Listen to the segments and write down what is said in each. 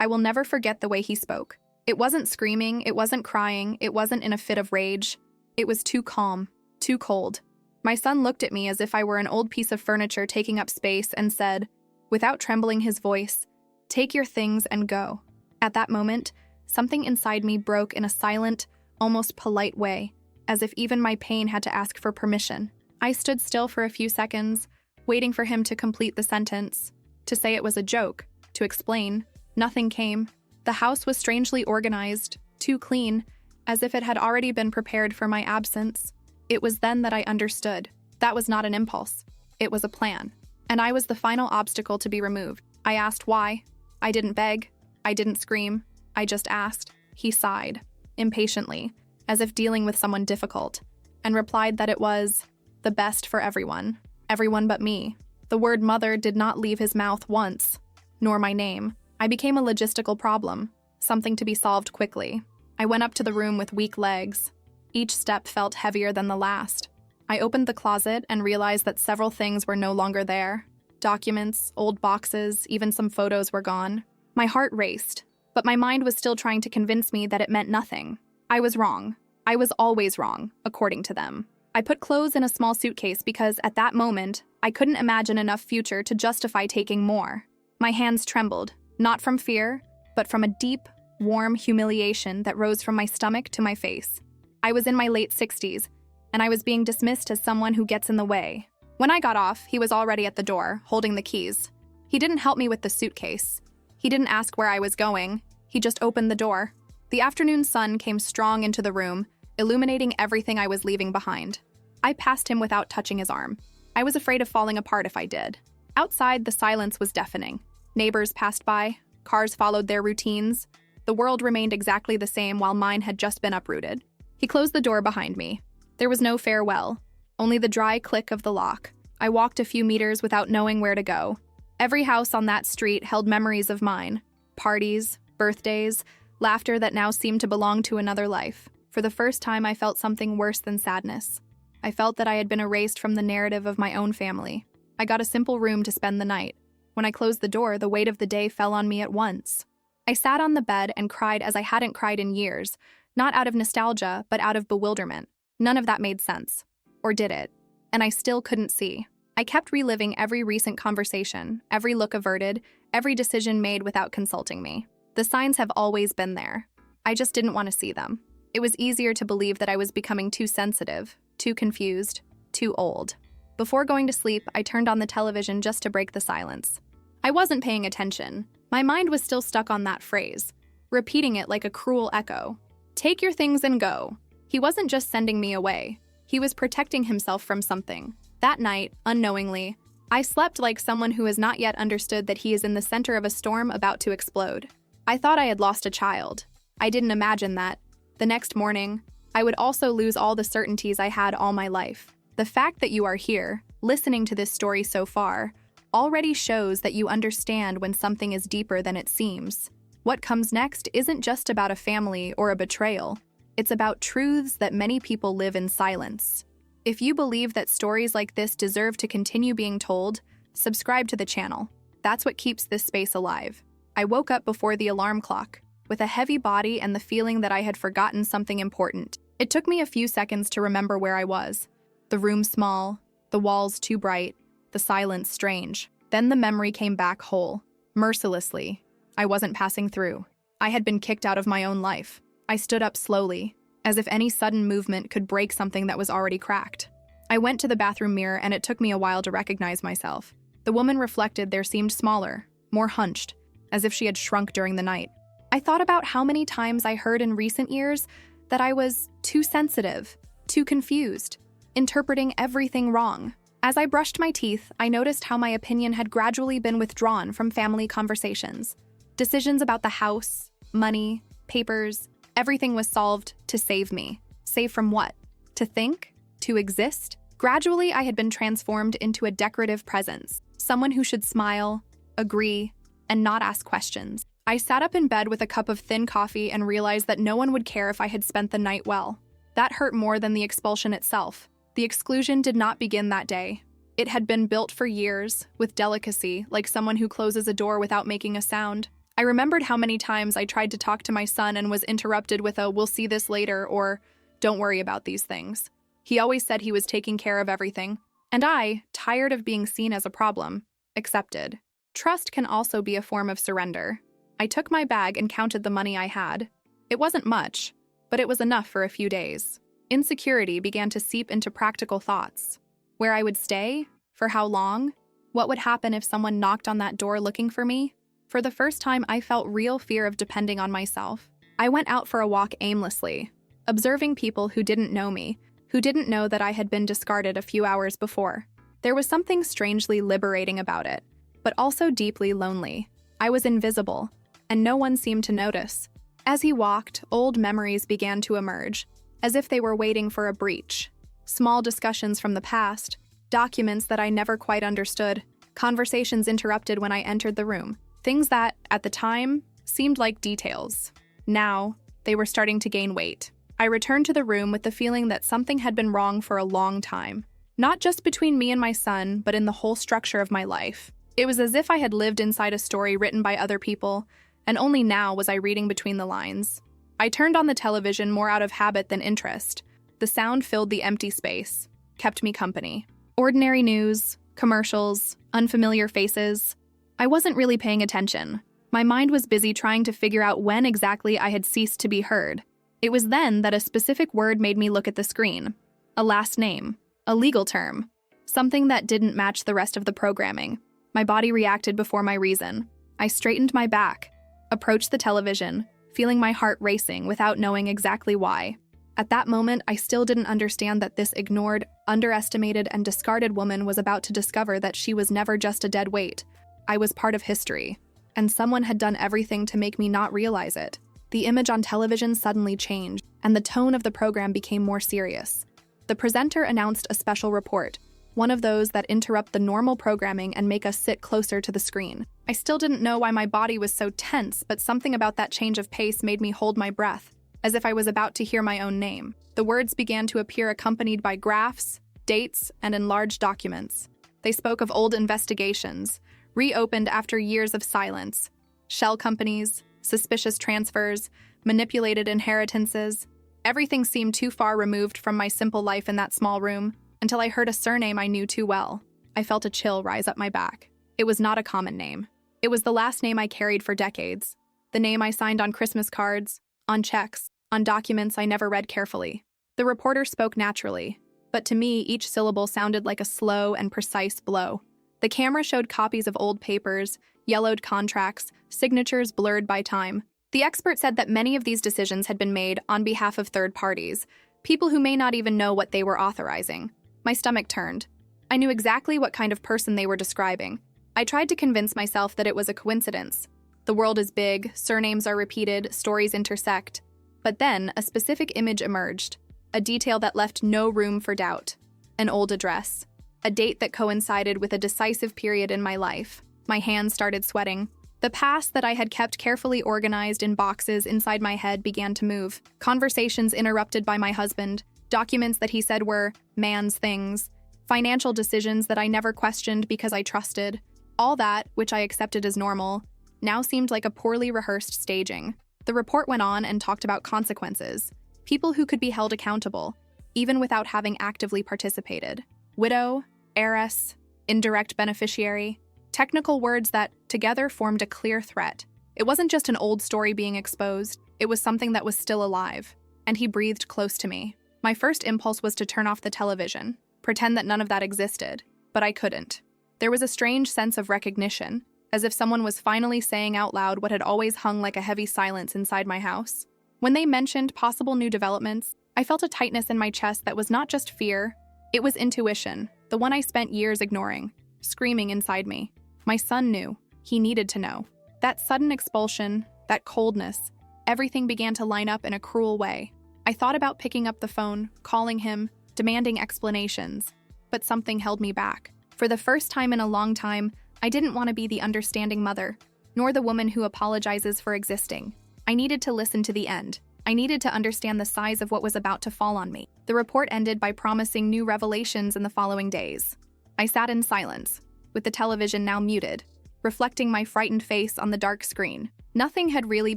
I will never forget the way he spoke. It wasn't screaming, it wasn't crying, it wasn't in a fit of rage. It was too calm, too cold. My son looked at me as if I were an old piece of furniture taking up space and said, without trembling his voice, "Take your things and go." At that moment, something inside me broke in a silent, almost polite way, as if even my pain had to ask for permission. I stood still for a few seconds, waiting for him to complete the sentence, to say it was a joke, to explain. Nothing came. The house was strangely organized, too clean, as if it had already been prepared for my absence. It was then that I understood. That was not an impulse. It was a plan. And I was the final obstacle to be removed. I asked why. I didn't beg. I didn't scream. I just asked. He sighed, impatiently, as if dealing with someone difficult, and replied that it was the best for everyone. Everyone but me. The word mother did not leave his mouth once, nor my name. I became a logistical problem, something to be solved quickly. I went up to the room with weak legs. Each step felt heavier than the last. I opened the closet and realized that several things were no longer there. Documents, old boxes, even some photos were gone. My heart raced, but my mind was still trying to convince me that it meant nothing. I was wrong. I was always wrong, according to them. I put clothes in a small suitcase because, at that moment, I couldn't imagine enough future to justify taking more. My hands trembled, not from fear, but from a deep, warm humiliation that rose from my stomach to my face. I was in my late 60s, and I was being dismissed as someone who gets in the way. When I got off, he was already at the door, holding the keys. He didn't help me with the suitcase. He didn't ask where I was going. He just opened the door. The afternoon sun came strong into the room, illuminating everything I was leaving behind. I passed him without touching his arm. I was afraid of falling apart if I did. Outside, the silence was deafening. Neighbors passed by. Cars followed their routines. The world remained exactly the same while mine had just been uprooted. He closed the door behind me. There was no farewell, only the dry click of the lock. I walked a few meters without knowing where to go. Every house on that street held memories of mine. Parties, birthdays, laughter that now seemed to belong to another life. For the first time, I felt something worse than sadness. I felt that I had been erased from the narrative of my own family. I got a simple room to spend the night. When I closed the door, the weight of the day fell on me at once. I sat on the bed and cried as I hadn't cried in years, not out of nostalgia, but out of bewilderment. None of that made sense. Or did it? And I still couldn't see. I kept reliving every recent conversation, every look averted, every decision made without consulting me. The signs have always been there. I just didn't want to see them. It was easier to believe that I was becoming too sensitive, too confused, too old. Before going to sleep, I turned on the television just to break the silence. I wasn't paying attention. My mind was still stuck on that phrase, repeating it like a cruel echo. Take your things and go. He wasn't just sending me away. He was protecting himself from something. That night, unknowingly, I slept like someone who has not yet understood that he is in the center of a storm about to explode. I thought I had lost a child. I didn't imagine that, the next morning, I would also lose all the certainties I had all my life. The fact that you are here, listening to this story so far, already shows that you understand when something is deeper than it seems. What comes next isn't just about a family or a betrayal. It's about truths that many people live in silence. If you believe that stories like this deserve to continue being told, subscribe to the channel. That's what keeps this space alive. I woke up before the alarm clock, with a heavy body and the feeling that I had forgotten something important. It took me a few seconds to remember where I was. The room small, the walls too bright, the silence strange. Then the memory came back whole, mercilessly. I wasn't passing through. I had been kicked out of my own life. I stood up slowly, as if any sudden movement could break something that was already cracked. I went to the bathroom mirror and it took me a while to recognize myself. The woman reflected there seemed smaller, more hunched, as if she had shrunk during the night. I thought about how many times I heard in recent years that I was too sensitive, too confused, interpreting everything wrong. As I brushed my teeth, I noticed how my opinion had gradually been withdrawn from family conversations. Decisions about the house, money, papers, everything was solved to save me. Save from what? To think? To exist? Gradually, I had been transformed into a decorative presence, someone who should smile, agree, and not ask questions. I sat up in bed with a cup of thin coffee and realized that no one would care if I had spent the night well. That hurt more than the expulsion itself. The exclusion did not begin that day. It had been built for years, with delicacy, like someone who closes a door without making a sound. I remembered how many times I tried to talk to my son and was interrupted with a "we'll see this later" or "don't worry about these things." He always said he was taking care of everything, and I, tired of being seen as a problem, accepted. Trust can also be a form of surrender. I took my bag and counted the money I had. It wasn't much, but it was enough for a few days. Insecurity began to seep into practical thoughts. Where I would stay? For how long? What would happen if someone knocked on that door looking for me? For the first time, I felt real fear of depending on myself. I went out for a walk aimlessly, observing people who didn't know me, who didn't know that I had been discarded a few hours before. There was something strangely liberating about it, but also deeply lonely. I was invisible, and no one seemed to notice. As he walked, old memories began to emerge, as if they were waiting for a breach. Small discussions from the past, documents that I never quite understood, conversations interrupted when I entered the room. Things that, at the time, seemed like details. Now, they were starting to gain weight. I returned to the room with the feeling that something had been wrong for a long time. Not just between me and my son, but in the whole structure of my life. It was as if I had lived inside a story written by other people, and only now was I reading between the lines. I turned on the television more out of habit than interest. The sound filled the empty space, kept me company. Ordinary news, commercials, unfamiliar faces. I wasn't really paying attention. My mind was busy trying to figure out when exactly I had ceased to be heard. It was then that a specific word made me look at the screen. A last name. A legal term. Something that didn't match the rest of the programming. My body reacted before my reason. I straightened my back, approached the television, feeling my heart racing without knowing exactly why. At that moment, I still didn't understand that this ignored, underestimated, and discarded woman was about to discover that she was never just a dead weight. I was part of history, and someone had done everything to make me not realize it. The image on television suddenly changed, and the tone of the program became more serious. The presenter announced a special report, one of those that interrupt the normal programming and make us sit closer to the screen. I still didn't know why my body was so tense, but something about that change of pace made me hold my breath, as if I was about to hear my own name. The words began to appear accompanied by graphs, dates, and enlarged documents. They spoke of old investigations, reopened after years of silence, shell companies, suspicious transfers, manipulated inheritances. Everything seemed too far removed from my simple life in that small room, until I heard a surname I knew too well. I felt a chill rise up my back. It was not a common name. It was the last name I carried for decades. The name I signed on Christmas cards, on checks, on documents I never read carefully. The reporter spoke naturally, but to me, each syllable sounded like a slow and precise blow. The camera showed copies of old papers, yellowed contracts, signatures blurred by time. The expert said that many of these decisions had been made on behalf of third parties, people who may not even know what they were authorizing. My stomach turned. I knew exactly what kind of person they were describing. I tried to convince myself that it was a coincidence. The world is big, surnames are repeated, stories intersect. But then, a specific image emerged, a detail that left no room for doubt. An old address. A date that coincided with a decisive period in my life. My hands started sweating. The past that I had kept carefully organized in boxes inside my head began to move. Conversations interrupted by my husband, documents that he said were man's things, financial decisions that I never questioned because I trusted. All that, which I accepted as normal, now seemed like a poorly rehearsed staging. The report went on and talked about consequences, people who could be held accountable, even without having actively participated. Widow, heiress, indirect beneficiary, technical words that, together, formed a clear threat. It wasn't just an old story being exposed, it was something that was still alive, and he breathed close to me. My first impulse was to turn off the television, pretend that none of that existed, but I couldn't. There was a strange sense of recognition, as if someone was finally saying out loud what had always hung like a heavy silence inside my house. When they mentioned possible new developments, I felt a tightness in my chest that was not just fear, it was intuition, the one I spent years ignoring, screaming inside me. My son knew. He needed to know. That sudden expulsion, that coldness, everything began to line up in a cruel way. I thought about picking up the phone, calling him, demanding explanations, but something held me back. For the first time in a long time, I didn't want to be the understanding mother, nor the woman who apologizes for existing. I needed to listen to the end. I needed to understand the size of what was about to fall on me. The report ended by promising new revelations in the following days. I sat in silence, with the television now muted, reflecting my frightened face on the dark screen. Nothing had really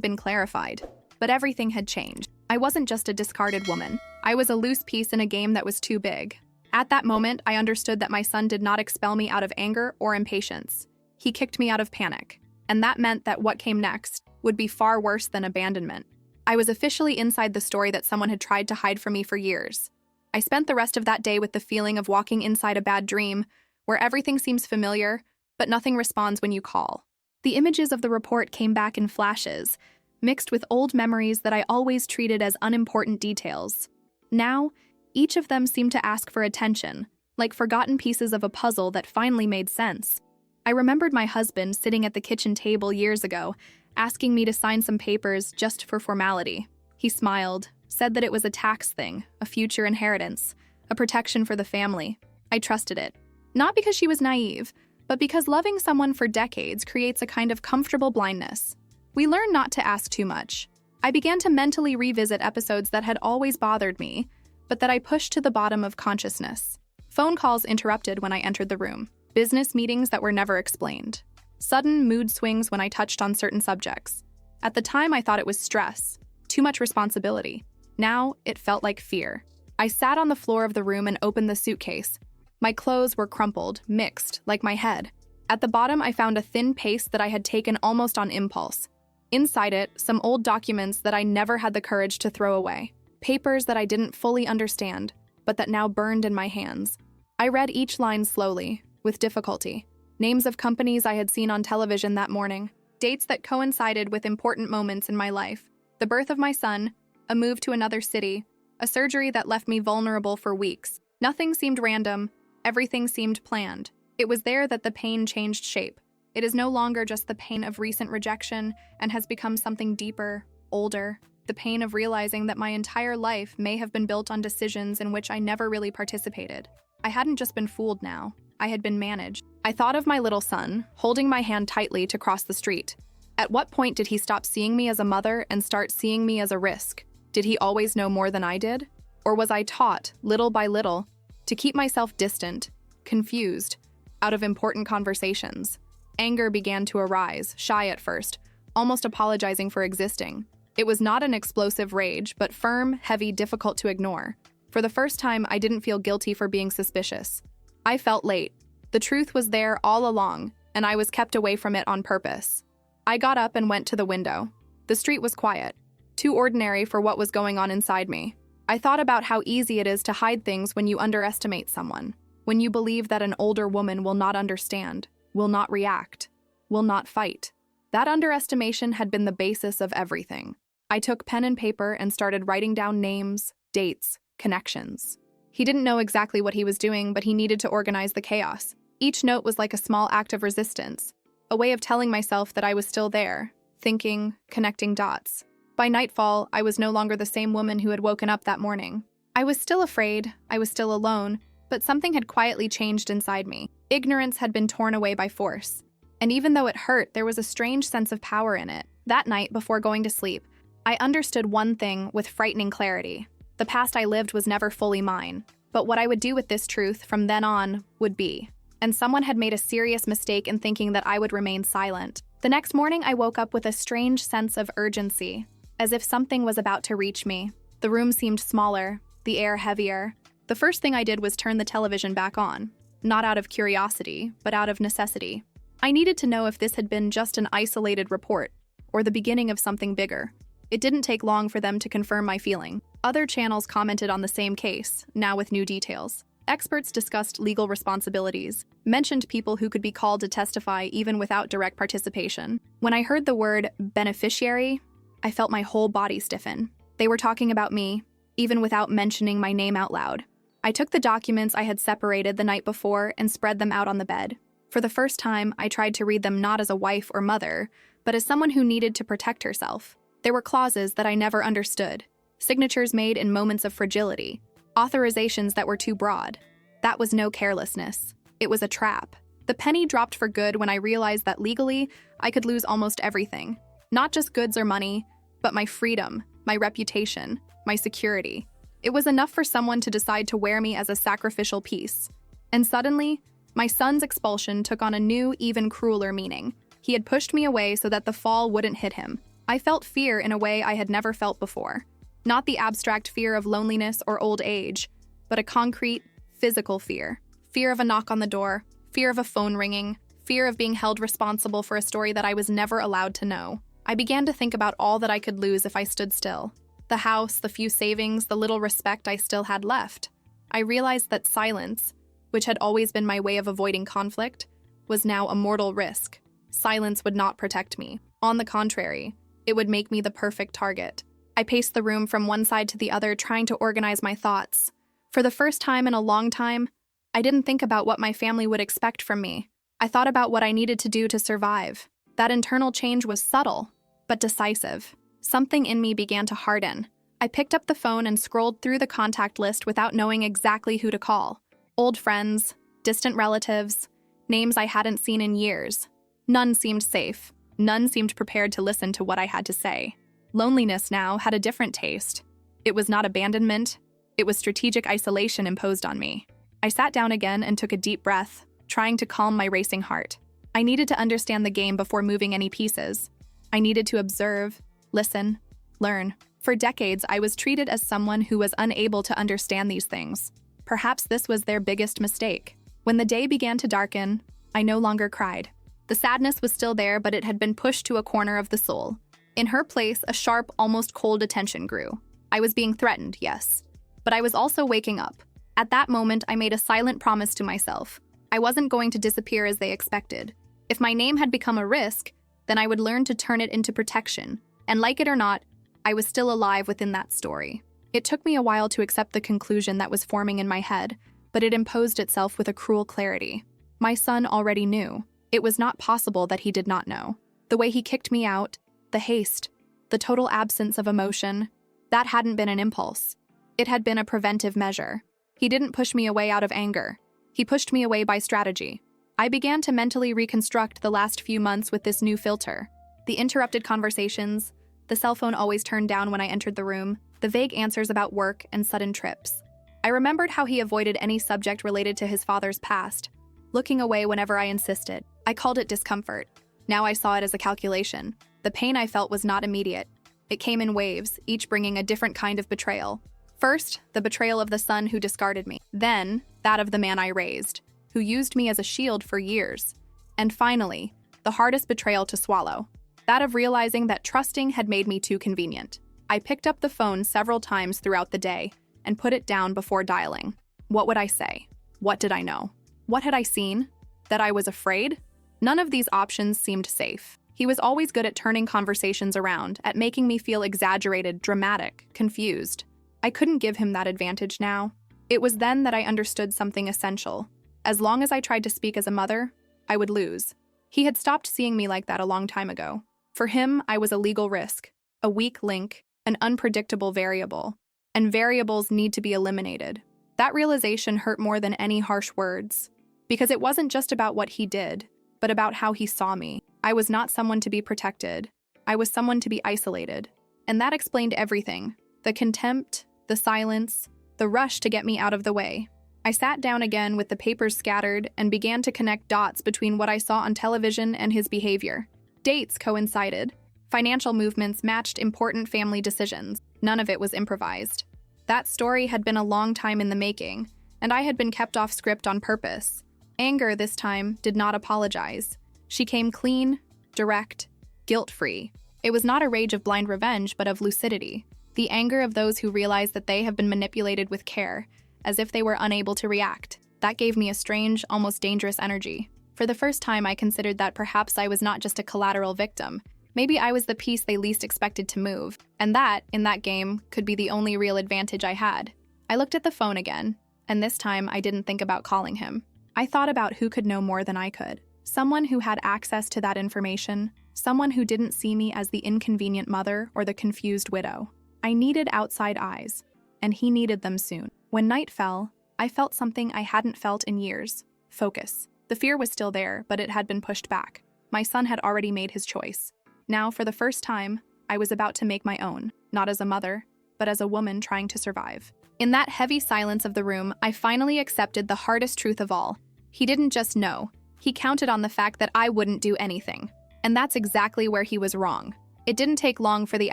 been clarified, but everything had changed. I wasn't just a discarded woman. I was a loose piece in a game that was too big. At that moment, I understood that my son did not expel me out of anger or impatience. He kicked me out of panic, and that meant that what came next would be far worse than abandonment. I was officially inside the story that someone had tried to hide from me for years. I spent the rest of that day with the feeling of walking inside a bad dream, where everything seems familiar, but nothing responds when you call. The images of the report came back in flashes, mixed with old memories that I always treated as unimportant details. Now, each of them seemed to ask for attention, like forgotten pieces of a puzzle that finally made sense. I remembered my husband sitting at the kitchen table years ago, asking me to sign some papers just for formality. He smiled, said that it was a tax thing, a future inheritance, a protection for the family. I trusted it. Not because she was naive, but because loving someone for decades creates a kind of comfortable blindness. We learn not to ask too much. I began to mentally revisit episodes that had always bothered me, but that I pushed to the bottom of consciousness. Phone calls interrupted when I entered the room. Business meetings that were never explained. Sudden mood swings when I touched on certain subjects. At the time, I thought it was stress, too much responsibility. Now, it felt like fear. I sat on the floor of the room and opened the suitcase. My clothes were crumpled, mixed, like my head. At the bottom, I found a thin paste that I had taken almost on impulse. Inside it, some old documents that I never had the courage to throw away. Papers that I didn't fully understand, but that now burned in my hands. I read each line slowly, with difficulty. Names of companies I had seen on television that morning, dates that coincided with important moments in my life, the birth of my son, a move to another city, a surgery that left me vulnerable for weeks. Nothing seemed random, everything seemed planned. It was there that the pain changed shape. It is no longer just the pain of recent rejection and has become something deeper, older. The pain of realizing that my entire life may have been built on decisions in which I never really participated. I hadn't just been fooled now, I had been managed. I thought of my little son, holding my hand tightly to cross the street. At what point did he stop seeing me as a mother and start seeing me as a risk? Did he always know more than I did? Or was I taught, little by little, to keep myself distant, confused, out of important conversations? Anger began to arise, shy at first, almost apologizing for existing. It was not an explosive rage, but firm, heavy, difficult to ignore. For the first time, I didn't feel guilty for being suspicious. I felt late. The truth was there all along, and I was kept away from it on purpose. I got up and went to the window. The street was quiet, too ordinary for what was going on inside me. I thought about how easy it is to hide things when you underestimate someone, when you believe that an older woman will not understand, will not react, will not fight. That underestimation had been the basis of everything. I took pen and paper and started writing down names, dates, connections. He didn't know exactly what he was doing, but he needed to organize the chaos. Each note was like a small act of resistance, a way of telling myself that I was still there, thinking, connecting dots. By nightfall, I was no longer the same woman who had woken up that morning. I was still afraid, I was still alone, but something had quietly changed inside me. Ignorance had been torn away by force. And even though it hurt, there was a strange sense of power in it. That night, before going to sleep, I understood one thing with frightening clarity. The past I lived was never fully mine, but what I would do with this truth from then on would be. And someone had made a serious mistake in thinking that I would remain silent. The next morning, I woke up with a strange sense of urgency, as if something was about to reach me. The room seemed smaller, the air heavier. The first thing I did was turn the television back on, not out of curiosity, but out of necessity. I needed to know if this had been just an isolated report, or the beginning of something bigger. It didn't take long for them to confirm my feeling. Other channels commented on the same case, now with new details. Experts discussed legal responsibilities, mentioned people who could be called to testify even without direct participation. When I heard the word beneficiary, I felt my whole body stiffen. They were talking about me, even without mentioning my name out loud. I took the documents I had separated the night before and spread them out on the bed. For the first time, I tried to read them not as a wife or mother, but as someone who needed to protect herself. There were clauses that I never understood, signatures made in moments of fragility, authorizations that were too broad. That was no carelessness. It was a trap. The penny dropped for good when I realized that legally, I could lose almost everything. Not just goods or money, but my freedom, my reputation, my security. It was enough for someone to decide to wear me as a sacrificial piece. And suddenly, my son's expulsion took on a new, even crueler meaning. He had pushed me away so that the fall wouldn't hit him. I felt fear in a way I had never felt before. Not the abstract fear of loneliness or old age, but a concrete, physical fear. Fear of a knock on the door, fear of a phone ringing, fear of being held responsible for a story that I was never allowed to know. I began to think about all that I could lose if I stood still. The house, the few savings, the little respect I still had left. I realized that silence, which had always been my way of avoiding conflict, was now a mortal risk. Silence would not protect me. On the contrary, it would make me the perfect target. I paced the room from one side to the other, trying to organize my thoughts. For the first time in a long time, I didn't think about what my family would expect from me. I thought about what I needed to do to survive. That internal change was subtle, but decisive. Something in me began to harden. I picked up the phone and scrolled through the contact list without knowing exactly who to call. Old friends, distant relatives, names I hadn't seen in years. None seemed safe. None seemed prepared to listen to what I had to say. Loneliness now had a different taste. It was not abandonment. It was strategic isolation imposed on me. I sat down again and took a deep breath, trying to calm my racing heart. I needed to understand the game before moving any pieces. I needed to observe, listen, learn. For decades, I was treated as someone who was unable to understand these things. Perhaps this was their biggest mistake. When the day began to darken, I no longer cried. The sadness was still there, but it had been pushed to a corner of the soul. In her place, a sharp, almost cold attention grew. I was being threatened, yes, but I was also waking up. At that moment, I made a silent promise to myself. I wasn't going to disappear as they expected. If my name had become a risk, then I would learn to turn it into protection. And like it or not, I was still alive within that story. It took me a while to accept the conclusion that was forming in my head, but it imposed itself with a cruel clarity. My son already knew. It was not possible that he did not know. The way he kicked me out, the haste, the total absence of emotion, that hadn't been an impulse. It had been a preventive measure. He didn't push me away out of anger. He pushed me away by strategy. I began to mentally reconstruct the last few months with this new filter. The interrupted conversations, the cell phone always turned down when I entered the room, the vague answers about work and sudden trips. I remembered how he avoided any subject related to his father's past, looking away whenever I insisted. I called it discomfort. Now I saw it as a calculation. The pain I felt was not immediate. It came in waves, each bringing a different kind of betrayal. First, the betrayal of the son who discarded me. Then, that of the man I raised, who used me as a shield for years. And finally, the hardest betrayal to swallow. That of realizing that trusting had made me too convenient. I picked up the phone several times throughout the day and put it down before dialing. What would I say? What did I know? What had I seen? That I was afraid? None of these options seemed safe. He was always good at turning conversations around, at making me feel exaggerated, dramatic, confused. I couldn't give him that advantage now. It was then that I understood something essential. As long as I tried to speak as a mother, I would lose. He had stopped seeing me like that a long time ago. For him, I was a legal risk, a weak link, an unpredictable variable. And variables need to be eliminated. That realization hurt more than any harsh words. Because it wasn't just about what he did, but about how he saw me. I was not someone to be protected. I was someone to be isolated. And that explained everything. The contempt, the silence, the rush to get me out of the way. I sat down again with the papers scattered and began to connect dots between what I saw on television and his behavior. Dates coincided. Financial movements matched important family decisions. None of it was improvised. That story had been a long time in the making, and I had been kept off script on purpose. Anger, this time, did not apologize. She came clean, direct, guilt-free. It was not a rage of blind revenge, but of lucidity. The anger of those who realize that they have been manipulated with care, as if they were unable to react. That gave me a strange, almost dangerous energy. For the first time, I considered that perhaps I was not just a collateral victim. Maybe I was the piece they least expected to move, and that, in that game, could be the only real advantage I had. I looked at the phone again, and this time I didn't think about calling him. I thought about who could know more than I could. Someone who had access to that information, someone who didn't see me as the inconvenient mother or the confused widow. I needed outside eyes, and he needed them soon. When night fell, I felt something I hadn't felt in years: focus. The fear was still there, but it had been pushed back. My son had already made his choice. Now, for the first time, I was about to make my own, not as a mother, but as a woman trying to survive. In that heavy silence of the room, I finally accepted the hardest truth of all. He didn't just know. He counted on the fact that I wouldn't do anything. And that's exactly where he was wrong. It didn't take long for the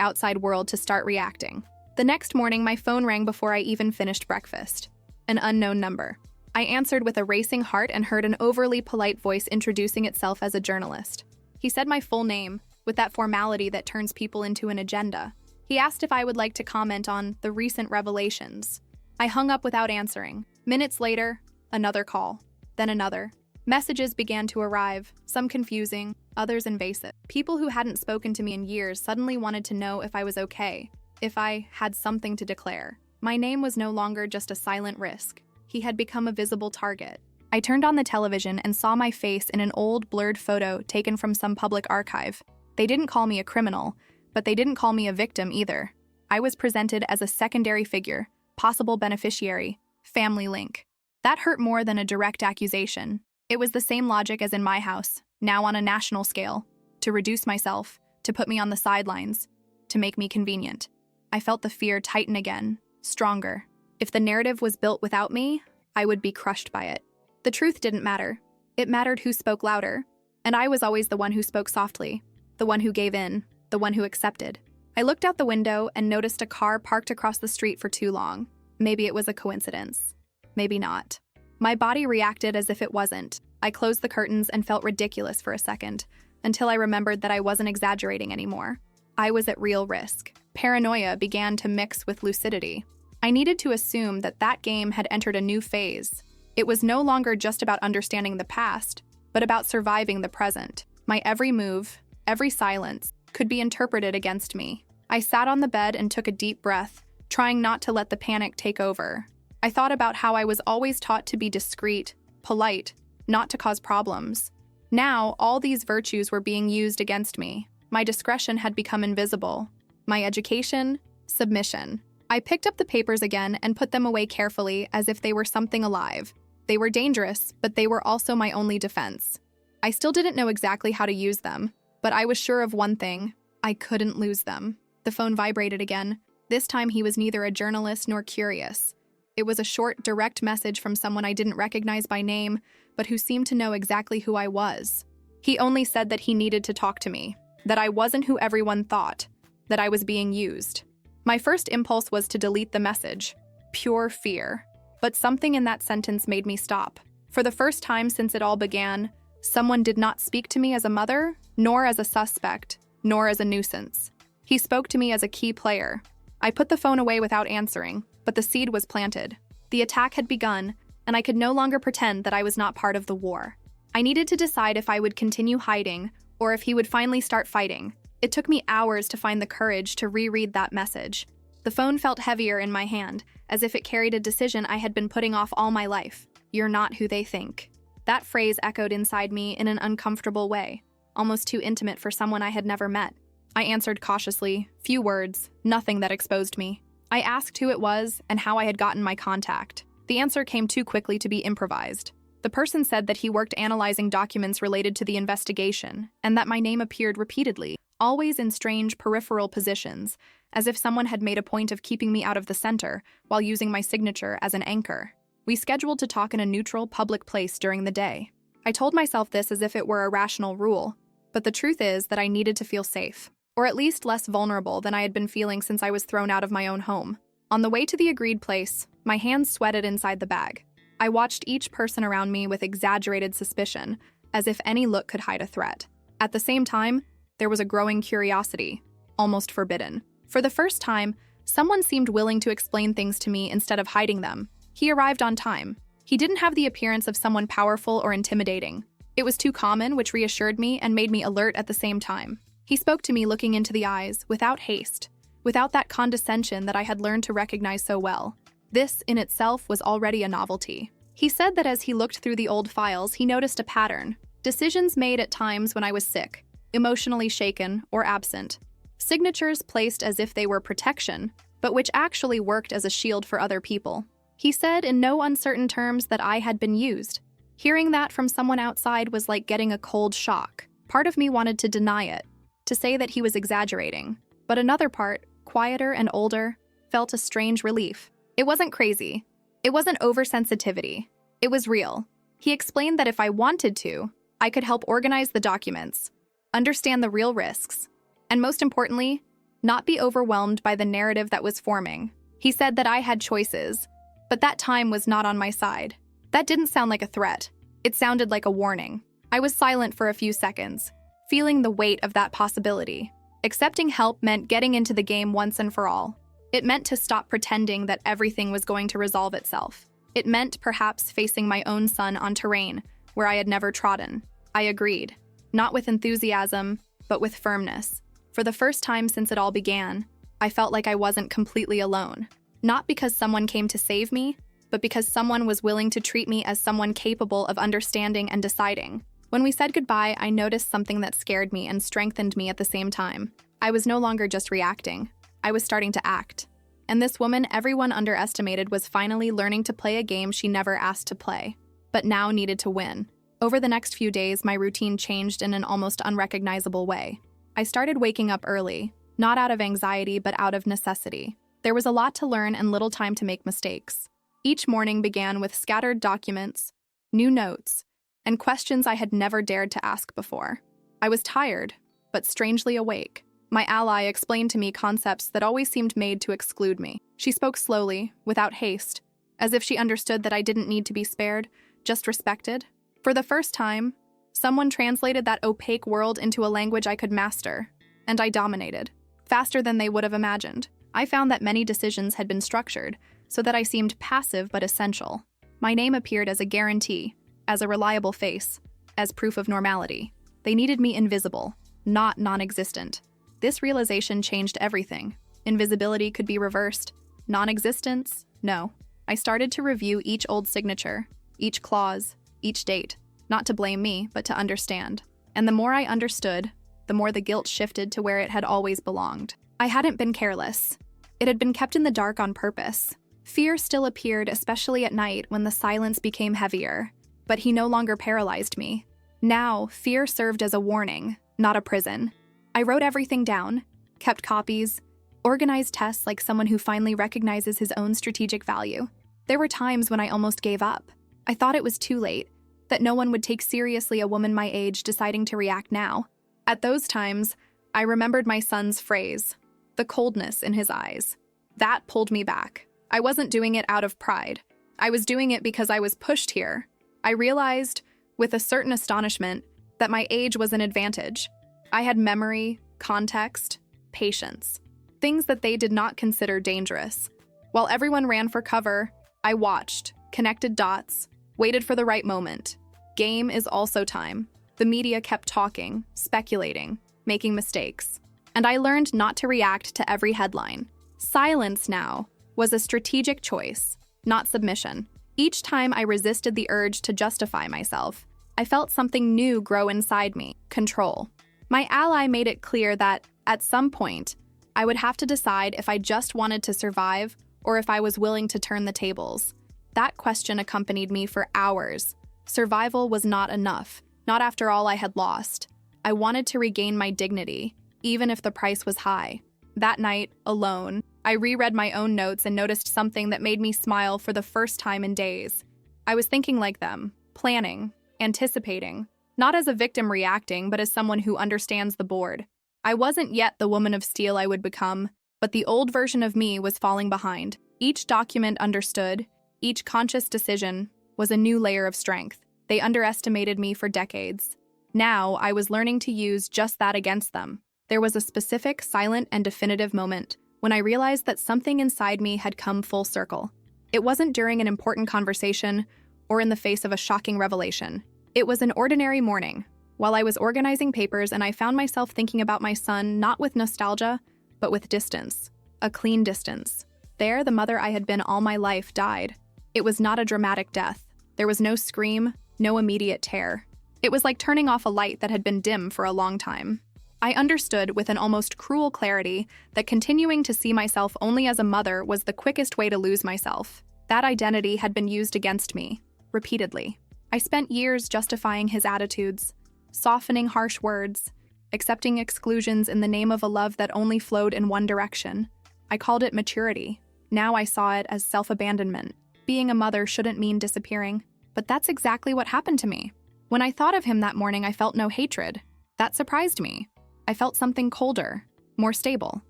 outside world to start reacting. The next morning, my phone rang before I even finished breakfast. An unknown number. I answered with a racing heart and heard an overly polite voice introducing itself as a journalist. He said my full name, with that formality that turns people into an agenda. He asked if I would like to comment on the recent revelations. I hung up without answering. Minutes later, another call, then another. Messages began to arrive, some confusing, others invasive. People who hadn't spoken to me in years suddenly wanted to know if I was okay, if I had something to declare. My name was no longer just a silent risk. He had become a visible target. I turned on the television and saw my face in an old, blurred photo taken from some public archive. They didn't call me a criminal, but they didn't call me a victim either. I was presented as a secondary figure, possible beneficiary, family link. That hurt more than a direct accusation. It was the same logic as in my house, now on a national scale, to reduce myself, to put me on the sidelines, to make me convenient. I felt the fear tighten again, stronger. If the narrative was built without me, I would be crushed by it. The truth didn't matter. It mattered who spoke louder, and I was always the one who spoke softly, the one who gave in, the one who accepted. I looked out the window and noticed a car parked across the street for too long. Maybe it was a coincidence. Maybe not. My body reacted as if it wasn't. I closed the curtains and felt ridiculous for a second, until I remembered that I wasn't exaggerating anymore. I was at real risk. Paranoia began to mix with lucidity. I needed to assume that that game had entered a new phase. It was no longer just about understanding the past, but about surviving the present. My every move, every silence, could be interpreted against me. I sat on the bed and took a deep breath, trying not to let the panic take over. I thought about how I was always taught to be discreet, polite, not to cause problems. Now, all these virtues were being used against me. My discretion had become invisible. My education, submission. I picked up the papers again and put them away carefully as if they were something alive. They were dangerous, but they were also my only defense. I still didn't know exactly how to use them, but I was sure of one thing: I couldn't lose them. The phone vibrated again. This time he was neither a journalist nor curious. It was a short, direct message from someone I didn't recognize by name, but who seemed to know exactly who I was. He only said that he needed to talk to me, that I wasn't who everyone thought, that I was being used. My first impulse was to delete the message. Pure fear. But something in that sentence made me stop. For the first time since it all began, someone did not speak to me as a mother, nor as a suspect, nor as a nuisance. He spoke to me as a key player. I put the phone away without answering, but the seed was planted. The attack had begun, and I could no longer pretend that I was not part of the war. I needed to decide if I would continue hiding, or if he would finally start fighting. It took me hours to find the courage to reread that message. The phone felt heavier in my hand, as if it carried a decision I had been putting off all my life. You're not who they think. That phrase echoed inside me in an uncomfortable way, almost too intimate for someone I had never met. I answered cautiously, few words, nothing that exposed me. I asked who it was and how I had gotten my contact. The answer came too quickly to be improvised. The person said that he worked analyzing documents related to the investigation, and that my name appeared repeatedly, always in strange peripheral positions, as if someone had made a point of keeping me out of the center while using my signature as an anchor. We scheduled to talk in a neutral, public place during the day. I told myself this as if it were a rational rule, but the truth is that I needed to feel safe, or at least less vulnerable than I had been feeling since I was thrown out of my own home. On the way to the agreed place, my hands sweated inside the bag. I watched each person around me with exaggerated suspicion, as if any look could hide a threat. At the same time, there was a growing curiosity, almost forbidden. For the first time, someone seemed willing to explain things to me instead of hiding them. He arrived on time. He didn't have the appearance of someone powerful or intimidating. It was too common, which reassured me and made me alert at the same time. He spoke to me looking into the eyes, without haste, without that condescension that I had learned to recognize so well. This, in itself, was already a novelty. He said that as he looked through the old files, he noticed a pattern. Decisions made at times when I was sick, emotionally shaken, or absent. Signatures placed as if they were protection, but which actually worked as a shield for other people. He said in no uncertain terms that I had been used. Hearing that from someone outside was like getting a cold shock. Part of me wanted to deny it, to say that he was exaggerating. But another part, quieter and older, felt a strange relief. It wasn't crazy. It wasn't oversensitivity. It was real. He explained that if I wanted to, I could help organize the documents, understand the real risks, and most importantly, not be overwhelmed by the narrative that was forming. He said that I had choices, but that time was not on my side. That didn't sound like a threat. It sounded like a warning. I was silent for a few seconds, feeling the weight of that possibility. Accepting help meant getting into the game once and for all. It meant to stop pretending that everything was going to resolve itself. It meant perhaps facing my own son on terrain where I had never trodden. I agreed, not with enthusiasm, but with firmness. For the first time since it all began, I felt like I wasn't completely alone. Not because someone came to save me, but because someone was willing to treat me as someone capable of understanding and deciding. When we said goodbye, I noticed something that scared me and strengthened me at the same time. I was no longer just reacting. I was starting to act. And this woman everyone underestimated was finally learning to play a game she never asked to play, but now needed to win. Over the next few days, my routine changed in an almost unrecognizable way. I started waking up early, not out of anxiety, but out of necessity. There was a lot to learn and little time to make mistakes. Each morning began with scattered documents, new notes, and questions I had never dared to ask before. I was tired, but strangely awake. My ally explained to me concepts that always seemed made to exclude me. She spoke slowly, without haste, as if she understood that I didn't need to be spared, just respected. For the first time, someone translated that opaque world into a language I could master, and I dominated, faster than they would have imagined. I found that many decisions had been structured so that I seemed passive but essential. My name appeared as a guarantee, as a reliable face, as proof of normality. They needed me invisible, not non-existent. This realization changed everything. Invisibility could be reversed. Non-existence? No. I started to review each old signature, each clause, each date, not to blame me, but to understand. And the more I understood, the more the guilt shifted to where it had always belonged. I hadn't been careless. It had been kept in the dark on purpose. Fear still appeared, especially at night when the silence became heavier, but he no longer paralyzed me. Now, fear served as a warning, not a prison. I wrote everything down, kept copies, organized tests like someone who finally recognizes his own strategic value. There were times when I almost gave up. I thought it was too late, that no one would take seriously a woman my age deciding to react now. At those times, I remembered my son's phrase, the coldness in his eyes. That pulled me back. I wasn't doing it out of pride. I was doing it because I was pushed here. I realized, with a certain astonishment, that my age was an advantage. I had memory, context, patience, things that they did not consider dangerous. While everyone ran for cover, I watched, connected dots, waited for the right moment. Game is also time. The media kept talking, speculating, making mistakes. And I learned not to react to every headline. Silence now was a strategic choice, not submission. Each time I resisted the urge to justify myself, I felt something new grow inside me, control. My ally made it clear that, at some point, I would have to decide if I just wanted to survive or if I was willing to turn the tables. That question accompanied me for hours. Survival was not enough, not after all I had lost. I wanted to regain my dignity, even if the price was high. That night, alone, I reread my own notes and noticed something that made me smile for the first time in days. I was thinking like them, planning, anticipating, not as a victim reacting, but as someone who understands the board. I wasn't yet the woman of steel I would become, but the old version of me was falling behind. Each document understood, each conscious decision was a new layer of strength. They underestimated me for decades. Now, I was learning to use just that against them. There was a specific, silent, and definitive moment when I realized that something inside me had come full circle. It wasn't during an important conversation or in the face of a shocking revelation. It was an ordinary morning, while I was organizing papers, and I found myself thinking about my son not with nostalgia, but with distance. A clean distance. There, the mother I had been all my life died. It was not a dramatic death. There was no scream, no immediate tear. It was like turning off a light that had been dim for a long time. I understood with an almost cruel clarity that continuing to see myself only as a mother was the quickest way to lose myself. That identity had been used against me, repeatedly. I spent years justifying his attitudes, softening harsh words, accepting exclusions in the name of a love that only flowed in one direction. I called it maturity. Now I saw it as self-abandonment. Being a mother shouldn't mean disappearing, but that's exactly what happened to me. When I thought of him that morning, I felt no hatred. That surprised me. I felt something colder, more stable.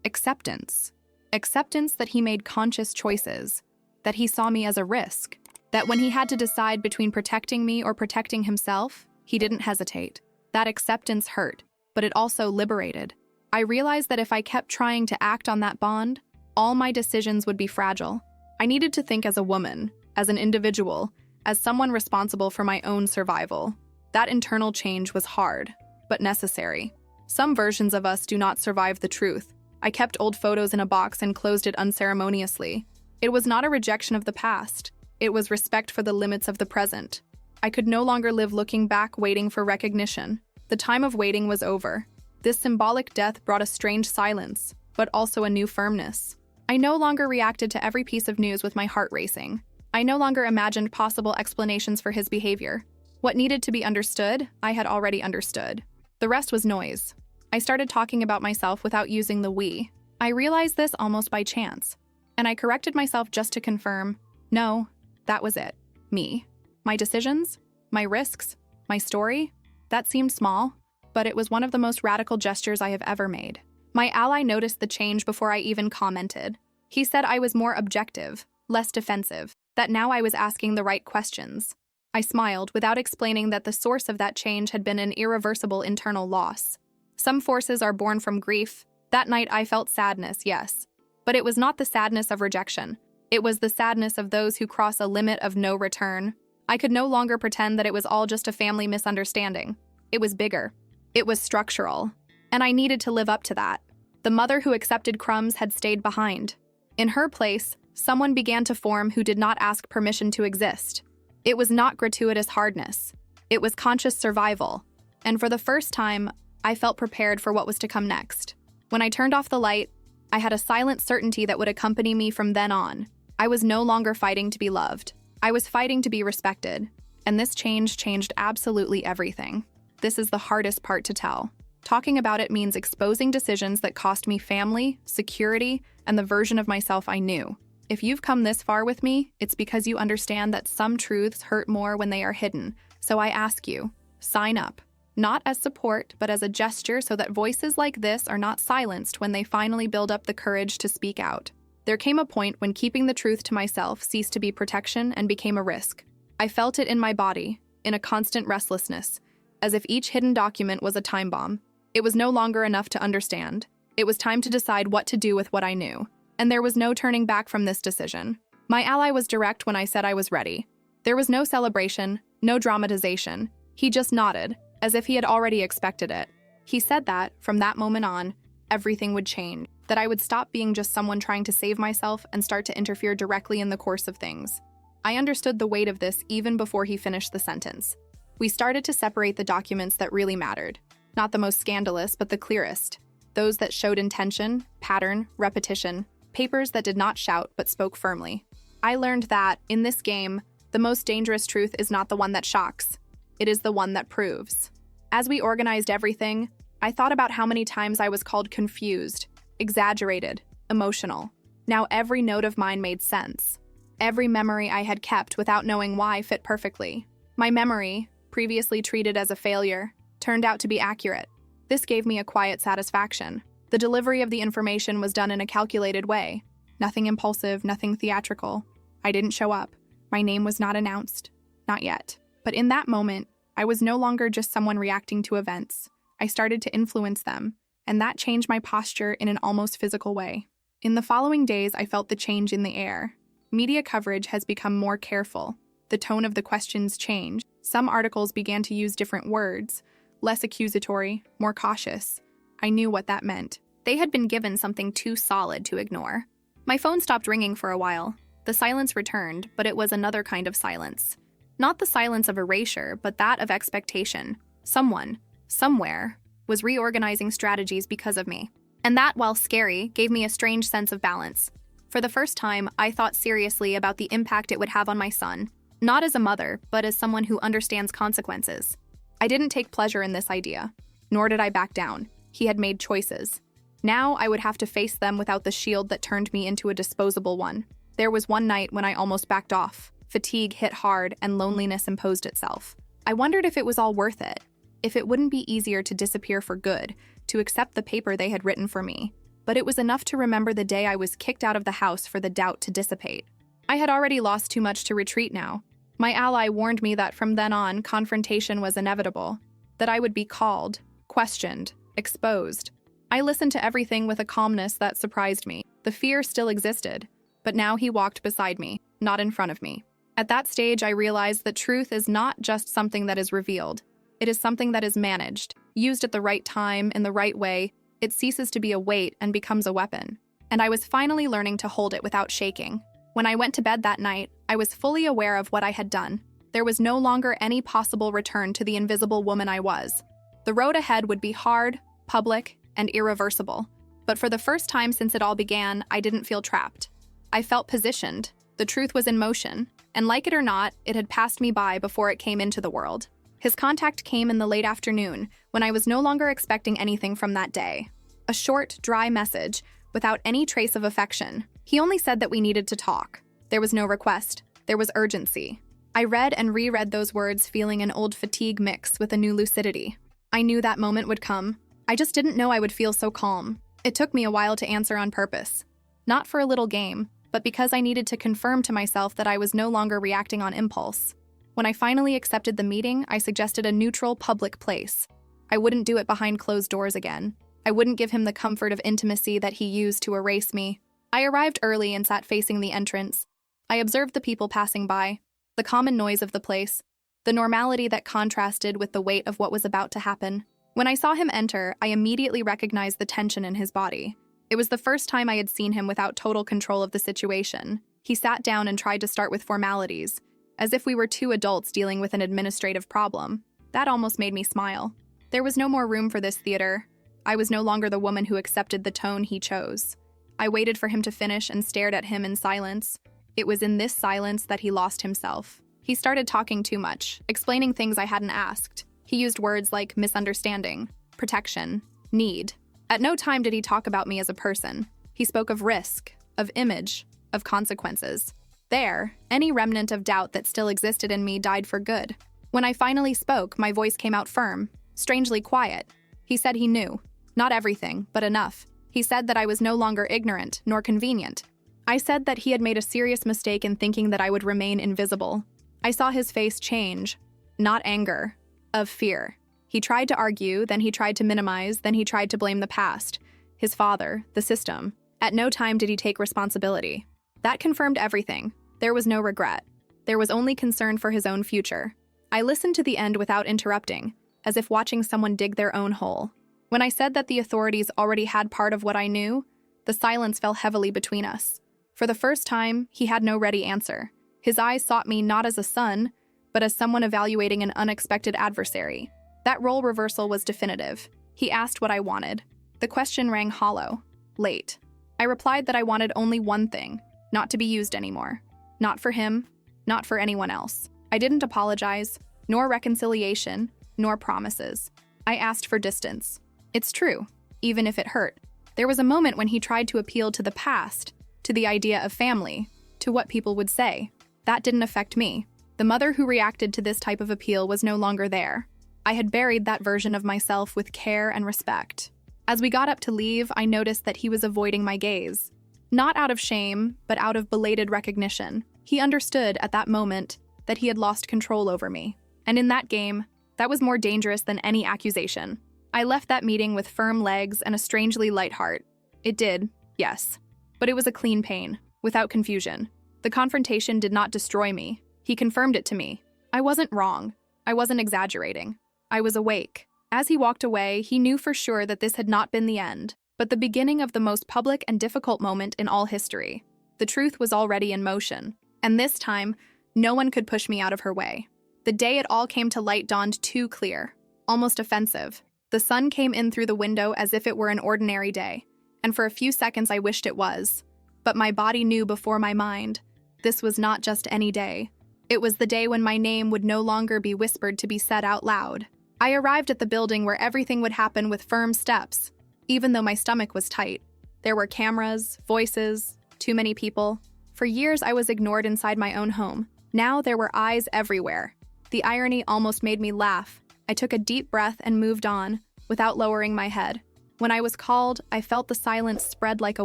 Acceptance. Acceptance that he made conscious choices, that he saw me as a risk, that when he had to decide between protecting me or protecting himself, he didn't hesitate. That acceptance hurt, but it also liberated. I realized that if I kept trying to act on that bond, all my decisions would be fragile. I needed to think as a woman, as an individual, as someone responsible for my own survival. That internal change was hard, but necessary. Some versions of us do not survive the truth. I kept old photos in a box and closed it unceremoniously. It was not a rejection of the past. It was respect for the limits of the present. I could no longer live looking back, waiting for recognition. The time of waiting was over. This symbolic death brought a strange silence, but also a new firmness. I no longer reacted to every piece of news with my heart racing. I no longer imagined possible explanations for his behavior. What needed to be understood, I had already understood. The rest was noise. I started talking about myself without using the we. I realized this almost by chance, and I corrected myself just to confirm, no, that was it. Me. My decisions, my risks, my story, that seemed small, but it was one of the most radical gestures I have ever made. My ally noticed the change before I even commented. He said I was more objective, less defensive, that now I was asking the right questions. I smiled without explaining that the source of that change had been an irreversible internal loss. Some forces are born from grief. That night I felt sadness, yes. But it was not the sadness of rejection. It was the sadness of those who cross a limit of no return. I could no longer pretend that it was all just a family misunderstanding. It was bigger. It was structural. And I needed to live up to that. The mother who accepted crumbs had stayed behind. In her place, someone began to form who did not ask permission to exist. It was not gratuitous hardness. It was conscious survival. And for the first time, I felt prepared for what was to come next. When I turned off the light, I had a silent certainty that would accompany me from then on. I was no longer fighting to be loved. I was fighting to be respected. And this change changed absolutely everything. This is the hardest part to tell. Talking about it means exposing decisions that cost me family, security, and the version of myself I knew. If you've come this far with me, it's because you understand that some truths hurt more when they are hidden. So I ask you, sign up. Not as support, but as a gesture so that voices like this are not silenced when they finally build up the courage to speak out. There came a point when keeping the truth to myself ceased to be protection and became a risk. I felt it in my body, in a constant restlessness, as if each hidden document was a time bomb. It was no longer enough to understand. It was time to decide what to do with what I knew. And there was no turning back from this decision. My ally was direct when I said I was ready. There was no celebration, no dramatization. He just nodded, as if he had already expected it. He said that, from that moment on, everything would change, that I would stop being just someone trying to save myself and start to interfere directly in the course of things. I understood the weight of this even before he finished the sentence. We started to separate the documents that really mattered. Not the most scandalous, but the clearest. Those that showed intention, pattern, repetition. Papers that did not shout but spoke firmly. I learned that, in this game, the most dangerous truth is not the one that shocks. It is the one that proves. As we organized everything, I thought about how many times I was called confused, exaggerated, emotional. Now every note of mine made sense. Every memory I had kept without knowing why fit perfectly. My memory, previously treated as a failure, turned out to be accurate. This gave me a quiet satisfaction. The delivery of the information was done in a calculated way. Nothing impulsive, nothing theatrical. I didn't show up. My name was not announced. Not yet. But in that moment, I was no longer just someone reacting to events. I started to influence them, and that changed my posture in an almost physical way. In the following days, I felt the change in the air. Media coverage has become more careful. The tone of the questions changed. Some articles began to use different words, less accusatory, more cautious. I knew what that meant. They had been given something too solid to ignore. My phone stopped ringing for a while. The silence returned, but it was another kind of silence. Not the silence of erasure, but that of expectation. Someone, somewhere, was reorganizing strategies because of me. And that, while scary, gave me a strange sense of balance. For the first time, I thought seriously about the impact it would have on my son, not as a mother, but as someone who understands consequences. I didn't take pleasure in this idea, nor did I back down. He had made choices. Now I would have to face them without the shield that turned me into a disposable one. There was one night when I almost backed off. Fatigue hit hard and loneliness imposed itself. I wondered if it was all worth it. if it wouldn't be easier to disappear for good, to accept the paper they had written for me. But it was enough to remember the day I was kicked out of the house for the doubt to dissipate. I had already lost too much to retreat now. My ally warned me that from then on, confrontation was inevitable, that I would be called, questioned, exposed. I listened to everything with a calmness that surprised me. The fear still existed, but now he walked beside me, not in front of me. At that stage, I realized that truth is not just something that is revealed. It is something that is managed, used at the right time, in the right way. It ceases to be a weight and becomes a weapon. And I was finally learning to hold it without shaking. When I went to bed that night, I was fully aware of what I had done. There was no longer any possible return to the invisible woman I was. The road ahead would be hard, public, and irreversible. But for the first time since it all began, I didn't feel trapped. I felt positioned. The truth was in motion, and like it or not, it had passed me by before it came into the world. His contact came in the late afternoon, when I was no longer expecting anything from that day. A short, dry message, without any trace of affection. He only said that we needed to talk. There was no request. There was urgency. I read and reread those words, feeling an old fatigue mix with a new lucidity. I knew that moment would come. I just didn't know I would feel so calm. It took me a while to answer on purpose. Not for a little game, but because I needed to confirm to myself that I was no longer reacting on impulse. When I finally accepted the meeting, I suggested a neutral, public place. I wouldn't do it behind closed doors again. I wouldn't give him the comfort of intimacy that he used to erase me. I arrived early and sat facing the entrance. I observed the people passing by, the common noise of the place, the normality that contrasted with the weight of what was about to happen. When I saw him enter, I immediately recognized the tension in his body. It was the first time I had seen him without total control of the situation. He sat down and tried to start with formalities, as if we were two adults dealing with an administrative problem. That almost made me smile. There was no more room for this theater. I was no longer the woman who accepted the tone he chose. I waited for him to finish and stared at him in silence. It was in this silence that he lost himself. He started talking too much, explaining things I hadn't asked. He used words like misunderstanding, protection, need. At no time did he talk about me as a person. He spoke of risk, of image, of consequences. There, any remnant of doubt that still existed in me died for good. When I finally spoke, my voice came out firm, strangely quiet. He said he knew. Not everything, but enough. He said that I was no longer ignorant, nor convenient. I said that he had made a serious mistake in thinking that I would remain invisible. I saw his face change. Not anger, of fear. He tried to argue, then he tried to minimize, then he tried to blame the past, his father, the system. At no time did he take responsibility. That confirmed everything. There was no regret. There was only concern for his own future. I listened to the end without interrupting, as if watching someone dig their own hole. When I said that the authorities already had part of what I knew, the silence fell heavily between us. For the first time, he had no ready answer. His eyes sought me not as a son, but as someone evaluating an unexpected adversary. That role reversal was definitive. He asked what I wanted. The question rang hollow, late. I replied that I wanted only one thing, not to be used anymore. Not for him, not for anyone else. I didn't apologize, nor reconciliation, nor promises. I asked for distance. It's true, even if it hurt. There was a moment when he tried to appeal to the past, to the idea of family, to what people would say. That didn't affect me. The mother who reacted to this type of appeal was no longer there. I had buried that version of myself with care and respect. As we got up to leave, I noticed that he was avoiding my gaze. Not out of shame, but out of belated recognition. He understood at that moment that he had lost control over me. And in that game, that was more dangerous than any accusation. I left that meeting with firm legs and a strangely light heart. It did, yes. But it was a clean pain, without confusion. The confrontation did not destroy me. He confirmed it to me. I wasn't wrong. I wasn't exaggerating. I was awake. As he walked away, he knew for sure that this had not been the end, but the beginning of the most public and difficult moment in all history. The truth was already in motion, and this time, no one could push me out of her way. The day it all came to light dawned too clear, almost offensive. The sun came in through the window as if it were an ordinary day, and for a few seconds I wished it was. But my body knew before my mind, this was not just any day. It was the day when my name would no longer be whispered to be said out loud. I arrived at the building where everything would happen with firm steps, even though my stomach was tight. There were cameras, voices, too many people. For years I was ignored inside my own home. Now there were eyes everywhere. The irony almost made me laugh. I took a deep breath and moved on, without lowering my head. When I was called, I felt the silence spread like a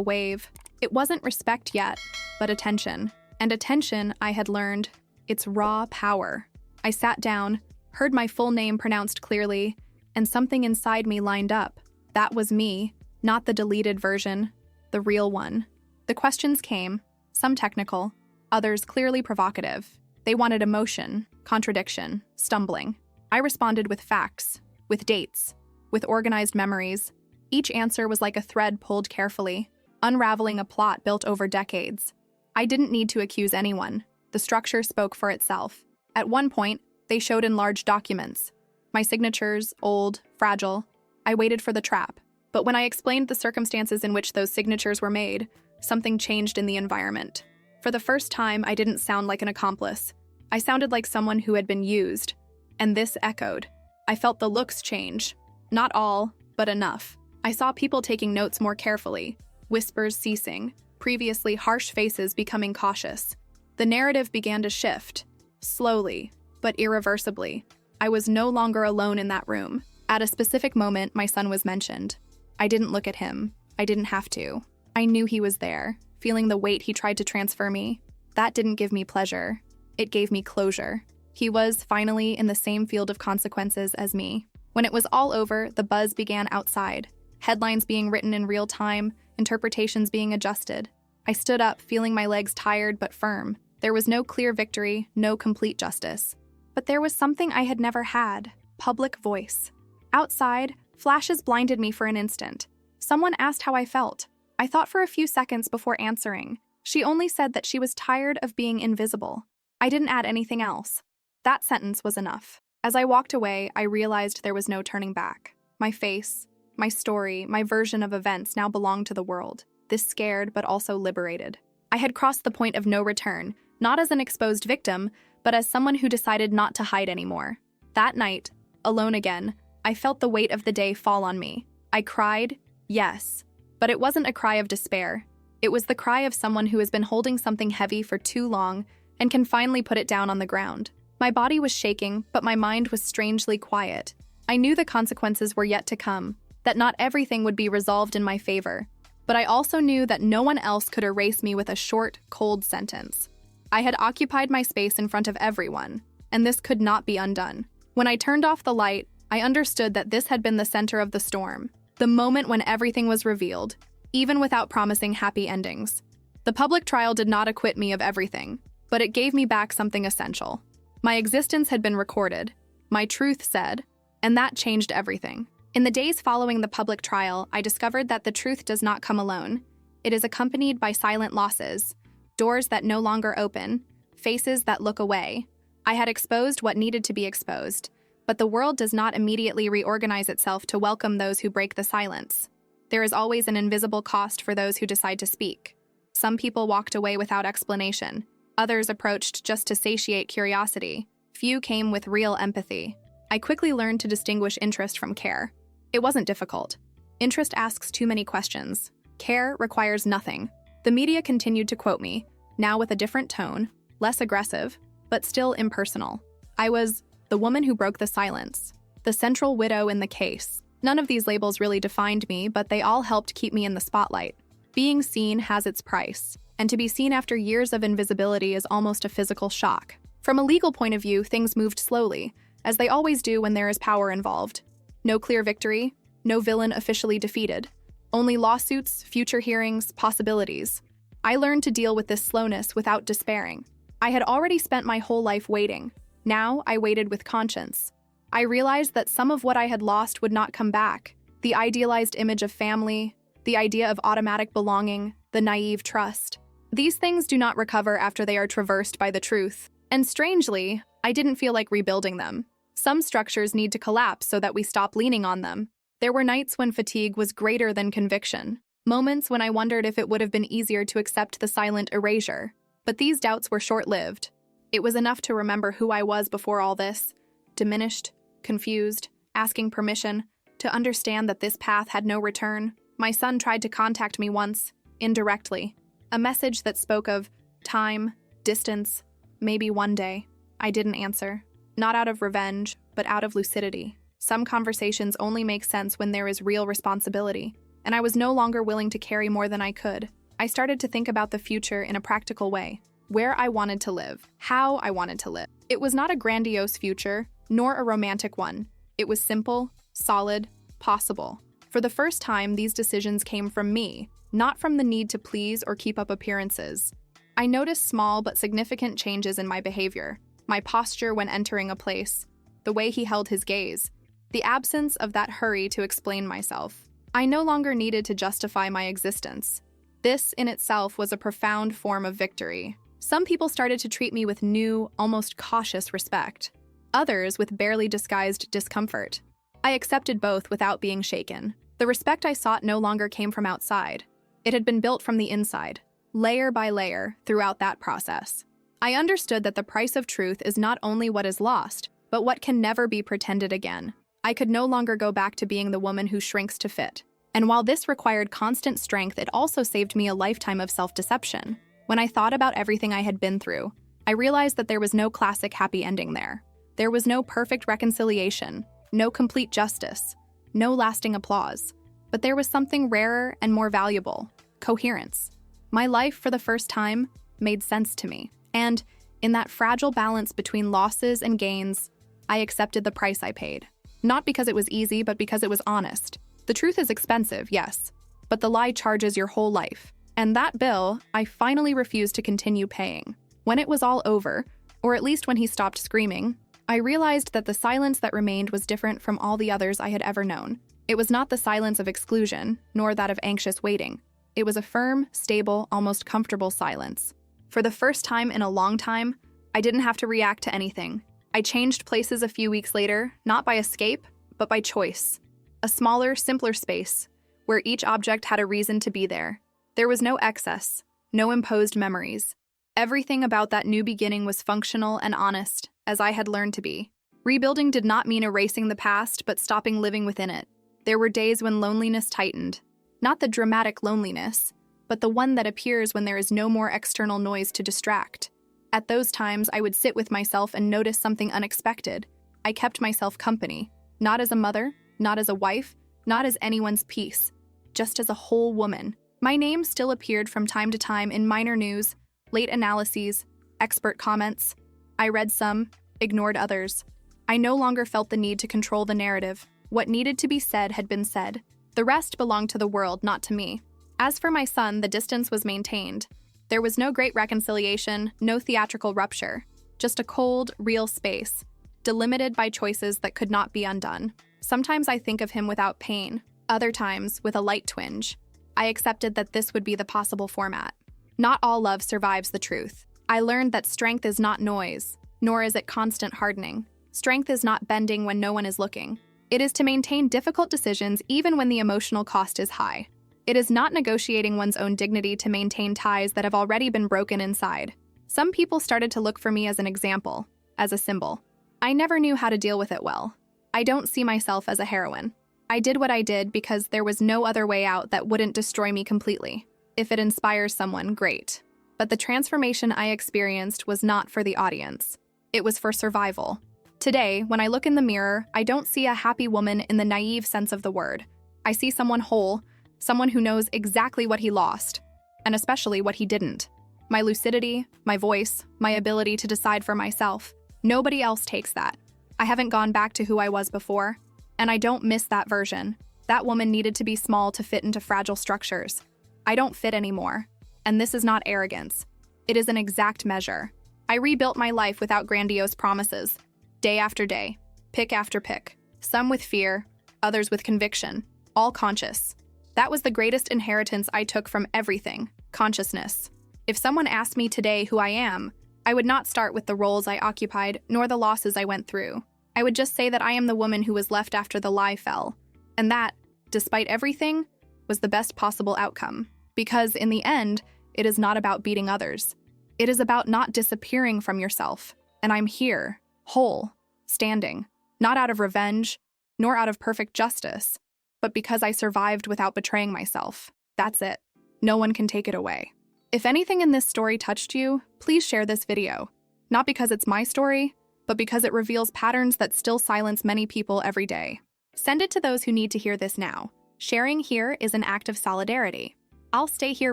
wave. It wasn't respect yet, but attention. And attention, I had learned, it's raw power. I sat down, heard my full name pronounced clearly, and something inside me lined up. That was me, not the deleted version, the real one. The questions came, some technical, others clearly provocative. They wanted emotion, contradiction, stumbling. I responded with facts, with dates, with organized memories. Each answer was like a thread pulled carefully, unraveling a plot built over decades. I didn't need to accuse anyone. The structure spoke for itself. At one point, they showed in large documents. My signatures, old, fragile. I waited for the trap. But when I explained the circumstances in which those signatures were made, something changed in the environment. For the first time, I didn't sound like an accomplice. I sounded like someone who had been used. And this echoed. I felt the looks change. Not all, but enough. I saw people taking notes more carefully, whispers ceasing, previously harsh faces becoming cautious. The narrative began to shift, slowly, but irreversibly. I was no longer alone in that room. At a specific moment, my son was mentioned. I didn't look at him. I didn't have to. I knew he was there, feeling the weight he tried to transfer me. That didn't give me pleasure. It gave me closure. He was, finally, in the same field of consequences as me. When it was all over, the buzz began outside. Headlines being written in real time, interpretations being adjusted. I stood up, feeling my legs tired but firm. There was no clear victory, no complete justice. But there was something I had never had: public voice. Outside, flashes blinded me for an instant. Someone asked how I felt. I thought for a few seconds before answering. She only said that she was tired of being invisible. I didn't add anything else. That sentence was enough. As I walked away, I realized there was no turning back. My face, my story, my version of events now belonged to the world. This scared but also liberated. I had crossed the point of no return, not as an exposed victim, but as someone who decided not to hide anymore. That night, alone again, I felt the weight of the day fall on me. I cried, yes, but it wasn't a cry of despair. It was the cry of someone who has been holding something heavy for too long and can finally put it down on the ground. My body was shaking, but my mind was strangely quiet. I knew the consequences were yet to come, that not everything would be resolved in my favor. But I also knew that no one else could erase me with a short, cold sentence. I had occupied my space in front of everyone, and this could not be undone. When I turned off the light, I understood that this had been the center of the storm, the moment when everything was revealed, even without promising happy endings. The public trial did not acquit me of everything, but it gave me back something essential. My existence had been recorded, my truth said, and that changed everything. In the days following the public trial, I discovered that the truth does not come alone. It is accompanied by silent losses, doors that no longer open, faces that look away. I had exposed what needed to be exposed, but the world does not immediately reorganize itself to welcome those who break the silence. There is always an invisible cost for those who decide to speak. Some people walked away without explanation. Others approached just to satiate curiosity. Few came with real empathy. I quickly learned to distinguish interest from care. It wasn't difficult. Interest asks too many questions. Care requires nothing. The media continued to quote me, now with a different tone, less aggressive, but still impersonal. I was the woman who broke the silence, the central widow in the case. None of these labels really defined me, but they all helped keep me in the spotlight. Being seen has its price, and to be seen after years of invisibility is almost a physical shock. From a legal point of view, things moved slowly, as they always do when there is power involved. No clear victory, no villain officially defeated. Only lawsuits, future hearings, possibilities. I learned to deal with this slowness without despairing. I had already spent my whole life waiting. Now I waited with conscience. I realized that some of what I had lost would not come back. The idealized image of family, the idea of automatic belonging, the naive trust. These things do not recover after they are traversed by the truth. And strangely, I didn't feel like rebuilding them. Some structures need to collapse so that we stop leaning on them. There were nights when fatigue was greater than conviction, moments when I wondered if it would have been easier to accept the silent erasure. But these doubts were short-lived. It was enough to remember who I was before all this, diminished, confused, asking permission, to understand that this path had no return. My son tried to contact me once, indirectly, a message that spoke of time, distance, maybe one day. I didn't answer. Not out of revenge, but out of lucidity. Some conversations only make sense when there is real responsibility, and I was no longer willing to carry more than I could. I started to think about the future in a practical way, where I wanted to live, how I wanted to live. It was not a grandiose future, nor a romantic one. It was simple, solid, possible. For the first time, these decisions came from me, not from the need to please or keep up appearances. I noticed small but significant changes in my behavior, my posture when entering a place, the way he held his gaze, the absence of that hurry to explain myself. I no longer needed to justify my existence. This, in itself, was a profound form of victory. Some people started to treat me with new, almost cautious respect. Others with barely disguised discomfort. I accepted both without being shaken. The respect I sought no longer came from outside. It had been built from the inside, layer by layer, throughout that process. I understood that the price of truth is not only what is lost, but what can never be pretended again. I could no longer go back to being the woman who shrinks to fit. And while this required constant strength, it also saved me a lifetime of self-deception. When I thought about everything I had been through, I realized that there was no classic happy ending there. There was no perfect reconciliation, no complete justice, no lasting applause. But there was something rarer and more valuable: coherence. My life, for the first time, made sense to me. And in that fragile balance between losses and gains, I accepted the price I paid. Not because it was easy, but because it was honest. The truth is expensive, yes, but the lie charges your whole life. And that bill, I finally refused to continue paying. When it was all over, or at least when he stopped screaming, I realized that the silence that remained was different from all the others I had ever known. It was not the silence of exclusion, nor that of anxious waiting. It was a firm, stable, almost comfortable silence. For the first time in a long time, I didn't have to react to anything. I changed places a few weeks later, not by escape, but by choice. A smaller, simpler space, where each object had a reason to be there. There was no excess, no imposed memories. Everything about that new beginning was functional and honest, as I had learned to be. Rebuilding did not mean erasing the past, but stopping living within it. There were days when loneliness tightened. Not the dramatic loneliness, but the one that appears when there is no more external noise to distract. At those times, I would sit with myself and notice something unexpected. I kept myself company, not as a mother, not as a wife, not as anyone's piece, just as a whole woman. My name still appeared from time to time in minor news, late analyses, expert comments. I read some, ignored others. I no longer felt the need to control the narrative. What needed to be said had been said. The rest belonged to the world, not to me. As for my son, the distance was maintained. There was no great reconciliation, no theatrical rupture, just a cold, real space, delimited by choices that could not be undone. Sometimes I think of him without pain, other times with a light twinge. I accepted that this would be the possible format. Not all love survives the truth. I learned that strength is not noise, nor is it constant hardening. Strength is not bending when no one is looking. It is to maintain difficult decisions even when the emotional cost is high. It is not negotiating one's own dignity to maintain ties that have already been broken inside. Some people started to look for me as an example, as a symbol. I never knew how to deal with it well. I don't see myself as a heroine. I did what I did because there was no other way out that wouldn't destroy me completely. If it inspires someone, great. But the transformation I experienced was not for the audience. It was for survival. Today, when I look in the mirror, I don't see a happy woman in the naive sense of the word. I see someone whole, someone who knows exactly what he lost, and especially what he didn't. My lucidity, my voice, my ability to decide for myself. Nobody else takes that. I haven't gone back to who I was before, and I don't miss that version. That woman needed to be small to fit into fragile structures. I don't fit anymore, and this is not arrogance. It is an exact measure. I rebuilt my life without grandiose promises, day after day, pick after pick, some with fear, others with conviction, all conscious. That was the greatest inheritance I took from everything, consciousness. If someone asked me today who I am, I would not start with the roles I occupied nor the losses I went through. I would just say that I am the woman who was left after the lie fell, and that, despite everything, was the best possible outcome. Because in the end, it is not about beating others. It is about not disappearing from yourself. And I'm here, whole, standing, not out of revenge, nor out of perfect justice, but because I survived without betraying myself. That's it. No one can take it away. If anything in this story touched you, please share this video. Not because it's my story, but because it reveals patterns that still silence many people every day. Send it to those who need to hear this now. Sharing here is an act of solidarity. I'll stay here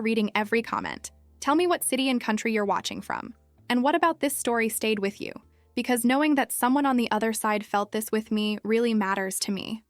reading every comment. Tell me what city and country you're watching from. And what about this story stayed with you? Because knowing that someone on the other side felt this with me really matters to me.